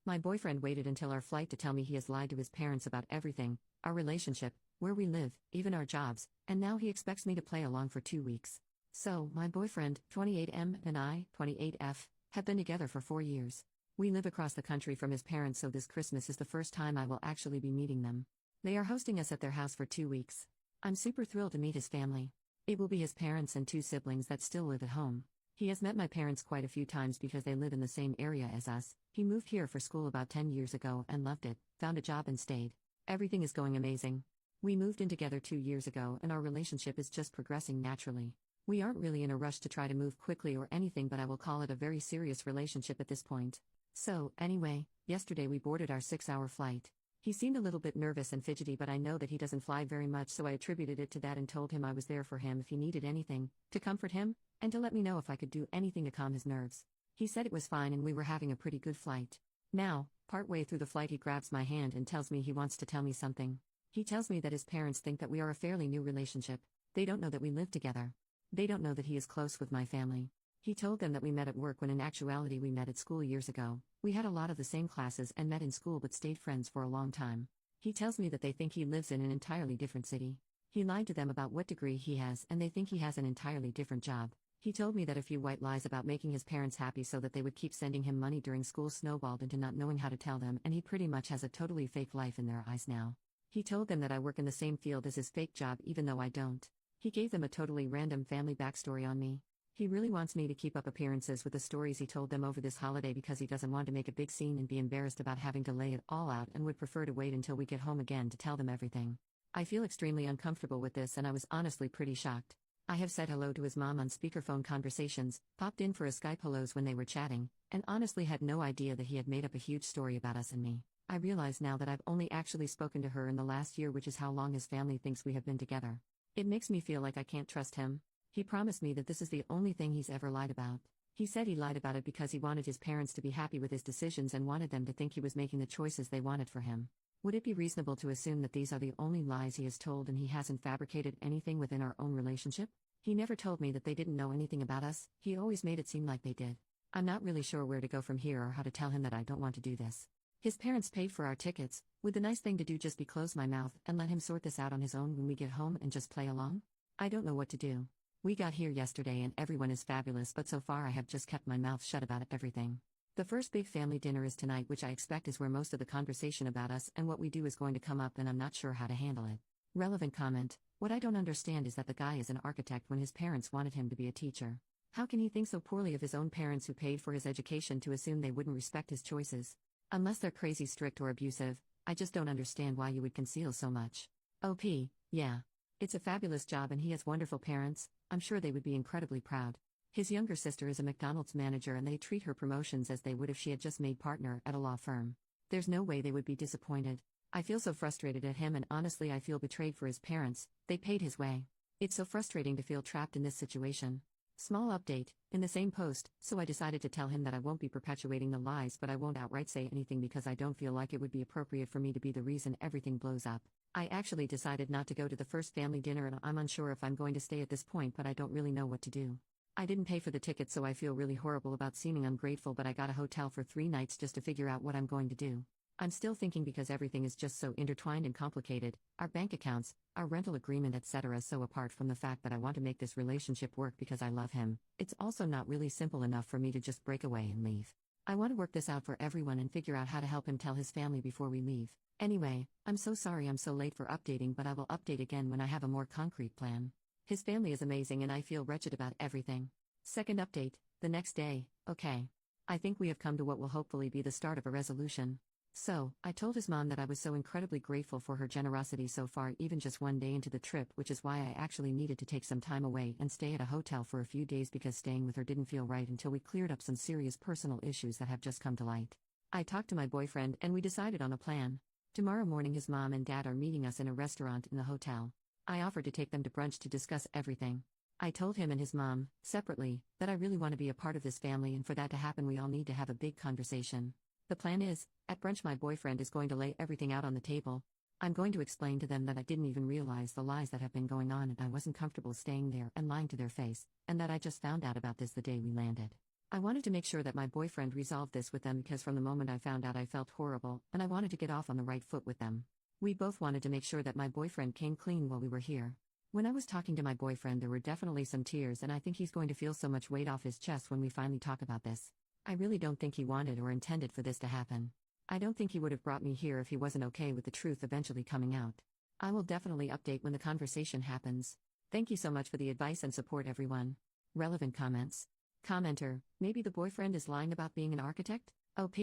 My boyfriend waited until our flight to tell me he has lied to his parents about everything: our relationship, where we live, even our jobs, and now he expects me to play along for 2 weeks. So, my boyfriend, 28M, and I, 28F, have been together for 4 years. We live across the country from his parents, so this Christmas is the first time I will actually be meeting them. They are hosting us at their house for 2 weeks. I'm super thrilled to meet his family. It will be his parents and 2 siblings that still live at home. He has met my parents quite a few times because they live in the same area as us. He moved here for school about 10 years ago and loved it, found a job and stayed. Everything is going amazing. We moved in together 2 years ago and our relationship is just progressing naturally. We aren't really in a rush to try to move quickly or anything, but I will call it a very serious relationship at this point. So, anyway, yesterday we boarded our 6-hour flight. He seemed a little bit nervous and fidgety, but I know that he doesn't fly very much, so I attributed it to that and told him I was there for him if he needed anything, to comfort him, and to let me know if I could do anything to calm his nerves. He said it was fine and we were having a pretty good flight. Now, partway through the flight he grabs my hand and tells me he wants to tell me something. He tells me that his parents think that we are a fairly new relationship. They don't know that we live together. They don't know that he is close with my family. He told them that we met at work when in actuality we met at school years ago. We had a lot of the same classes and met in school but stayed friends for a long time. He tells me that they think he lives in an entirely different city. He lied to them about what degree he has and they think he has an entirely different job. He told me that a few white lies about making his parents happy so that they would keep sending him money during school snowballed into not knowing how to tell them, and he pretty much has a totally fake life in their eyes now. He told them that I work in the same field as his fake job even though I don't. He gave them a totally random family backstory on me. He really wants me to keep up appearances with the stories he told them over this holiday because he doesn't want to make a big scene and be embarrassed about having to lay it all out and would prefer to wait until we get home again to tell them everything. I feel extremely uncomfortable with this and I was honestly pretty shocked. I have said hello to his mom on speakerphone conversations, popped in for a Skype hellos when they were chatting, and honestly had no idea that he had made up a huge story about us and me. I realize now that I've only actually spoken to her in the last year, which is how long his family thinks we have been together. It makes me feel like I can't trust him. He promised me that this is the only thing he's ever lied about. He said he lied about it because he wanted his parents to be happy with his decisions and wanted them to think he was making the choices they wanted for him. Would it be reasonable to assume that these are the only lies he has told and he hasn't fabricated anything within our own relationship? He never told me that they didn't know anything about us, he always made it seem like they did. I'm not really sure where to go from here or how to tell him that I don't want to do this. His parents paid for our tickets. Would the nice thing to do just be close my mouth and let him sort this out on his own when we get home and just play along? I don't know what to do. We got here yesterday and everyone is fabulous, but so far I have just kept my mouth shut about everything. The first big family dinner is tonight, which I expect is where most of the conversation about us and what we do is going to come up, and I'm not sure how to handle it. Relevant comment: what I don't understand is that the guy is an architect when his parents wanted him to be a teacher. How can he think so poorly of his own parents who paid for his education to assume they wouldn't respect his choices? Unless they're crazy strict or abusive, I just don't understand why you would conceal so much. OP, yeah. It's a fabulous job and he has wonderful parents. I'm sure they would be incredibly proud. His younger sister is a McDonald's manager and they treat her promotions as they would if she had just made partner at a law firm. There's no way they would be disappointed. I feel so frustrated at him and honestly I feel betrayed for his parents. They paid his way. It's so frustrating to feel trapped in this situation. Small update, in the same post, so I decided to tell him that I won't be perpetuating the lies, but I won't outright say anything because I don't feel like it would be appropriate for me to be the reason everything blows up. I actually decided not to go to the first family dinner and I'm unsure if I'm going to stay at this point, but I don't really know what to do. I didn't pay for the ticket, so I feel really horrible about seeming ungrateful, but I got a hotel for 3 nights just to figure out what I'm going to do. I'm still thinking because everything is just so intertwined and complicated, our bank accounts, our rental agreement, etc. So apart from the fact that I want to make this relationship work because I love him, it's also not really simple enough for me to just break away and leave. I want to work this out for everyone and figure out how to help him tell his family before we leave. Anyway, I'm so sorry I'm so late for updating, but I will update again when I have a more concrete plan. His family is amazing and I feel wretched about everything. Second update, the next day. Okay. I think we have come to what will hopefully be the start of a resolution. So, I told his mom that I was so incredibly grateful for her generosity so far, even just 1 day into the trip, which is why I actually needed to take some time away and stay at a hotel for a few days because staying with her didn't feel right until we cleared up some serious personal issues that have just come to light. I talked to my boyfriend and we decided on a plan. Tomorrow morning his mom and dad are meeting us in a restaurant in the hotel. I offered to take them to brunch to discuss everything. I told him and his mom, separately, that I really want to be a part of this family, and for that to happen we all need to have a big conversation. The plan is, at brunch my boyfriend is going to lay everything out on the table. I'm going to explain to them that I didn't even realize the lies that have been going on and I wasn't comfortable staying there and lying to their face, and that I just found out about this the day we landed. I wanted to make sure that my boyfriend resolved this with them because from the moment I found out I felt horrible, and I wanted to get off on the right foot with them. We both wanted to make sure that my boyfriend came clean while we were here. When I was talking to my boyfriend, there were definitely some tears, and I think he's going to feel so much weight off his chest when we finally talk about this. I really don't think he wanted or intended for this to happen. I don't think he would have brought me here if he wasn't okay with the truth eventually coming out. I will definitely update when the conversation happens. Thank you so much for the advice and support, everyone. Relevant comments. Commenter, maybe the boyfriend is lying about being an architect? OP,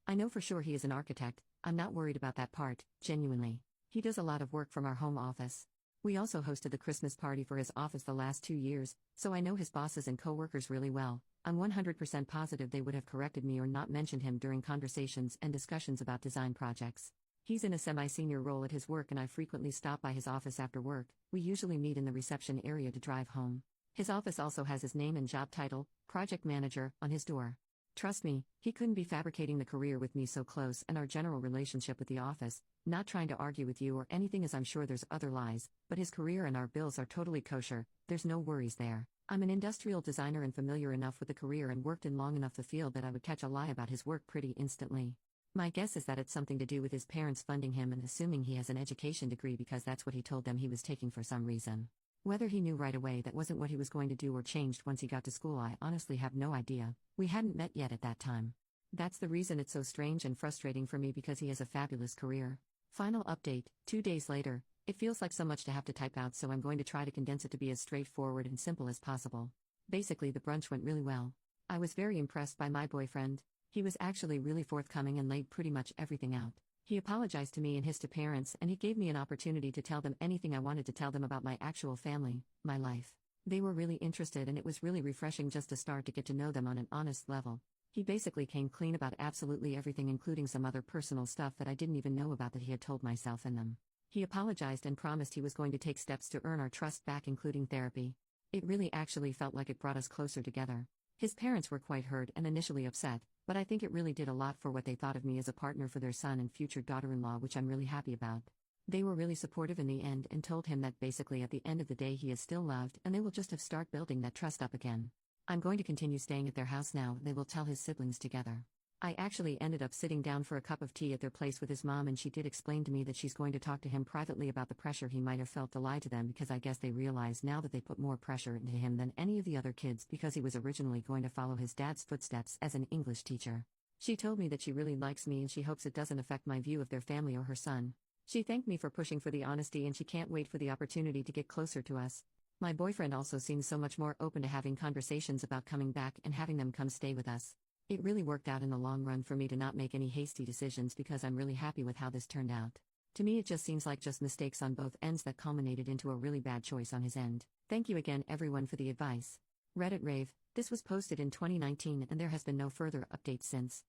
I know for sure he is an architect. I'm not worried about that part, genuinely. He does a lot of work from our home office. We also hosted the Christmas party for his office the last 2 years, so I know his bosses and coworkers really well. I'm 100% positive they would have corrected me or not mentioned him during conversations and discussions about design projects. He's in a semi-senior role at his work and I frequently stop by his office after work. We usually meet in the reception area to drive home. His office also has his name and job title, project manager, on his door. Trust me, he couldn't be fabricating the career with me so close and our general relationship with the office, not trying to argue with you or anything as I'm sure there's other lies, but his career and our bills are totally kosher, there's no worries there. I'm an industrial designer and familiar enough with the career and worked in long enough the field that I would catch a lie about his work pretty instantly. My guess is that it's something to do with his parents funding him and assuming he has an education degree because that's what he told them he was taking for some reason. Whether he knew right away that wasn't what he was going to do or changed once he got to school, I honestly have no idea. We hadn't met yet at that time. That's the reason it's so strange and frustrating for me because he has a fabulous career. Final update, 2 days later. It feels like so much to have to type out, so I'm going to try to condense it to be as straightforward and simple as possible. Basically, the brunch went really well. I was very impressed by my boyfriend. He was actually really forthcoming and laid pretty much everything out. He apologized to me and his parents, and he gave me an opportunity to tell them anything I wanted to tell them about my actual family, my life. They were really interested, and it was really refreshing just to start to get to know them on an honest level. He basically came clean about absolutely everything, including some other personal stuff that I didn't even know about that he had told myself and them. He apologized and promised he was going to take steps to earn our trust back, including therapy. It really actually felt like it brought us closer together. His parents were quite hurt and initially upset, but I think it really did a lot for what they thought of me as a partner for their son and future daughter-in-law, which I'm really happy about. They were really supportive in the end and told him that basically at the end of the day he is still loved and they will just have start building that trust up again. I'm going to continue staying at their house now, they will tell his siblings together. I actually ended up sitting down for a cup of tea at their place with his mom, and she did explain to me that she's going to talk to him privately about the pressure he might have felt to lie to them, because I guess they realize now that they put more pressure into him than any of the other kids because he was originally going to follow his dad's footsteps as an English teacher. She told me that she really likes me and she hopes it doesn't affect my view of their family or her son. She thanked me for pushing for the honesty and she can't wait for the opportunity to get closer to us. My boyfriend also seems so much more open to having conversations about coming back and having them come stay with us. It really worked out in the long run for me to not make any hasty decisions because I'm really happy with how this turned out. To me it just seems like just mistakes on both ends that culminated into a really bad choice on his end. Thank you again everyone for the advice. Reddit Rave, this was posted in 2019 and there has been no further updates since.